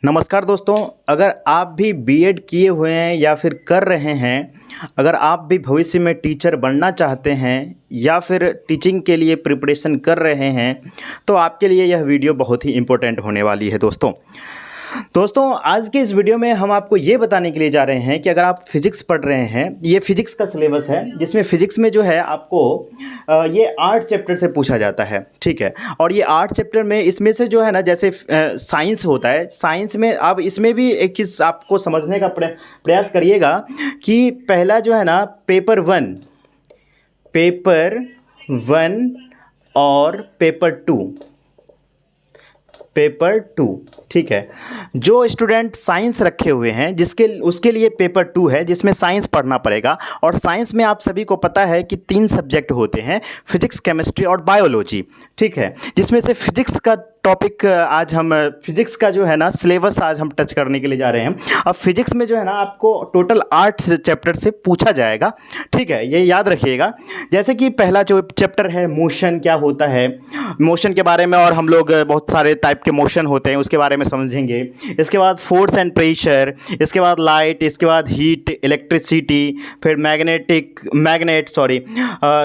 नमस्कार दोस्तों, अगर आप भी बीएड किए हुए हैं या फिर कर रहे हैं, अगर आप भी भविष्य में टीचर बनना चाहते हैं या फिर टीचिंग के लिए प्रिपरेशन कर रहे हैं, तो आपके लिए यह वीडियो बहुत ही इम्पोर्टेंट होने वाली है। दोस्तों आज के इस वीडियो में हम आपको ये बताने के लिए जा रहे हैं कि अगर आप फिज़िक्स पढ़ रहे हैं, ये फिज़िक्स का सिलेबस है जिसमें फ़िज़िक्स में जो है आपको ये 8 चैप्टर से पूछा जाता है, ठीक है। और ये 8 चैप्टर में इसमें से जो है ना, जैसे साइंस होता है, साइंस में अब इसमें भी एक चीज़ आपको समझने का प्रयास करिएगा कि पहला जो है ना पेपर वन और पेपर टू, ठीक है। जो स्टूडेंट साइंस रखे हुए हैं उसके लिए पेपर 2 है जिसमें साइंस पढ़ना पड़ेगा। और साइंस में आप सभी को पता है कि 3 सब्जेक्ट होते हैं, फिजिक्स, केमिस्ट्री और बायोलॉजी, ठीक है। जिसमें से फिजिक्स का टॉपिक आज हम फिजिक्स का जो है ना सिलेबस आज हम टच करने के लिए जा रहे हैं। अब फिजिक्स में जो है ना आपको टोटल 8 चैप्टर से पूछा जाएगा, ठीक है, ये याद रखिएगा। जैसे कि पहला जो चैप्टर है मोशन क्या होता है, मोशन के बारे में, और हम लोग बहुत सारे टाइप के मोशन होते हैं उसके बारे में समझेंगे। इसके बाद फोर्स एंड प्रेशर, इसके बाद लाइट, इसके बाद हीट, इलेक्ट्रिसिटी, फिर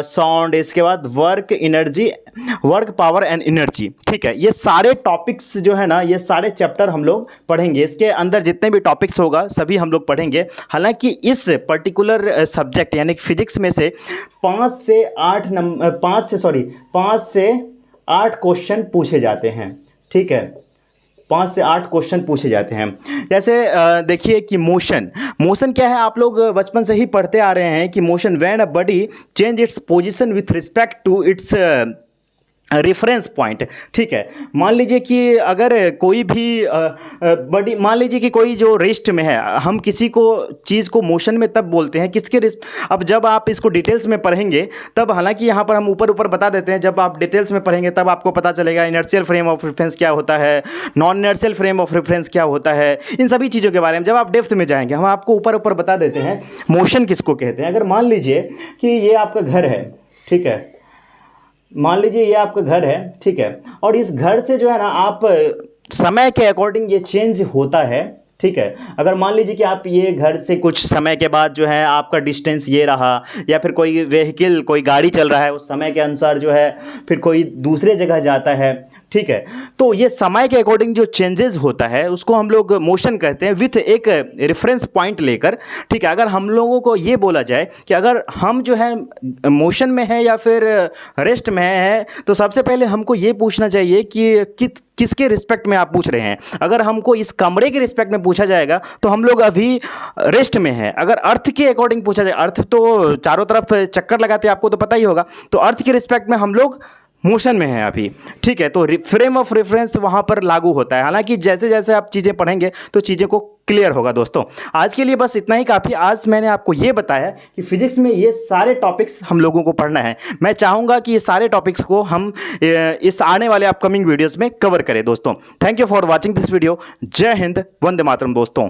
साउंड, इसके बाद वर्क पावर एंड एनर्जी, ठीक है। ये सारे टॉपिक्स जो है ना, ये सारे चैप्टर हम लोग पढ़ेंगे। इसके अंदर जितने भी टॉपिक्स होगा सभी हम लोग पढ़ेंगे। हालांकि इस पर्टिकुलर सब्जेक्ट यानी फिजिक्स में से 5 से 8 क्वेश्चन पूछे जाते हैं, ठीक है। 5 से 8 क्वेश्चन पूछे जाते हैं। जैसे देखिए कि मोशन क्या है, आप लोग बचपन से ही पढ़ते आ रहे हैं कि motion when a body change its position with respect to its reference point, ठीक है। मान लीजिए कि अगर कोई भी बॉडी, मान लीजिए कि कोई जो रेस्ट में है, हम किसी को चीज़ को मोशन में तब बोलते हैं किसके अब जब आप इसको डिटेल्स में पढ़ेंगे तब, हालांकि यहाँ पर हम ऊपर बता देते हैं, जब आप डिटेल्स में पढ़ेंगे तब आपको पता चलेगा इनर्शियल फ्रेम ऑफ रेफरेंस क्या होता है, non inertial frame of reference क्या होता है, इन सभी चीज़ों के बारे में जब आप डेप्थ में जाएंगे हम आपको ऊपर बता देते हैं मोशन किसको कहते हैं। अगर मान लीजिए कि ये आपका घर है, ठीक है, मान लीजिए ये आपका घर है, ठीक है, और इस घर से जो है ना आप समय के अकॉर्डिंग ये चेंज होता है, ठीक है। अगर मान लीजिए कि आप ये घर से कुछ समय के बाद जो है आपका डिस्टेंस ये रहा, या फिर कोई व्हीकल, कोई गाड़ी चल रहा है, उस समय के अनुसार जो है फिर कोई दूसरे जगह जाता है, ठीक है। तो ये समय के अकॉर्डिंग जो चेंजेस होता है उसको हम लोग मोशन कहते हैं, विथ एक रेफरेंस पॉइंट लेकर, ठीक है। अगर हम लोगों को ये बोला जाए कि अगर हम जो है मोशन में है या फिर रेस्ट में है, तो सबसे पहले हमको ये पूछना चाहिए कि किसके रिस्पेक्ट में आप पूछ रहे हैं। अगर हमको इस कमरे के रिस्पेक्ट में पूछा जाएगा तो हम लोग अभी रेस्ट में हैं। अगर अर्थ के अकॉर्डिंग पूछा जाए, अर्थ तो चारों तरफ चक्कर लगाते हैं, आपको तो पता ही होगा, तो अर्थ के रिस्पेक्ट में हम लोग मोशन में है अभी, ठीक है। तो फ्रेम ऑफ रेफरेंस वहाँ पर लागू होता है। हालांकि जैसे जैसे आप चीज़ें पढ़ेंगे तो चीज़ें को क्लियर होगा। दोस्तों आज के लिए बस इतना ही काफ़ी। आज मैंने आपको ये बताया कि फिजिक्स में ये सारे टॉपिक्स हम लोगों को पढ़ना है। मैं चाहूँगा कि ये सारे टॉपिक्स को हम इस आने वाले अपकमिंग वीडियोज़ में कवर करें। दोस्तों thank you for watching this video. जय हिंद, वंदे मातरम दोस्तों।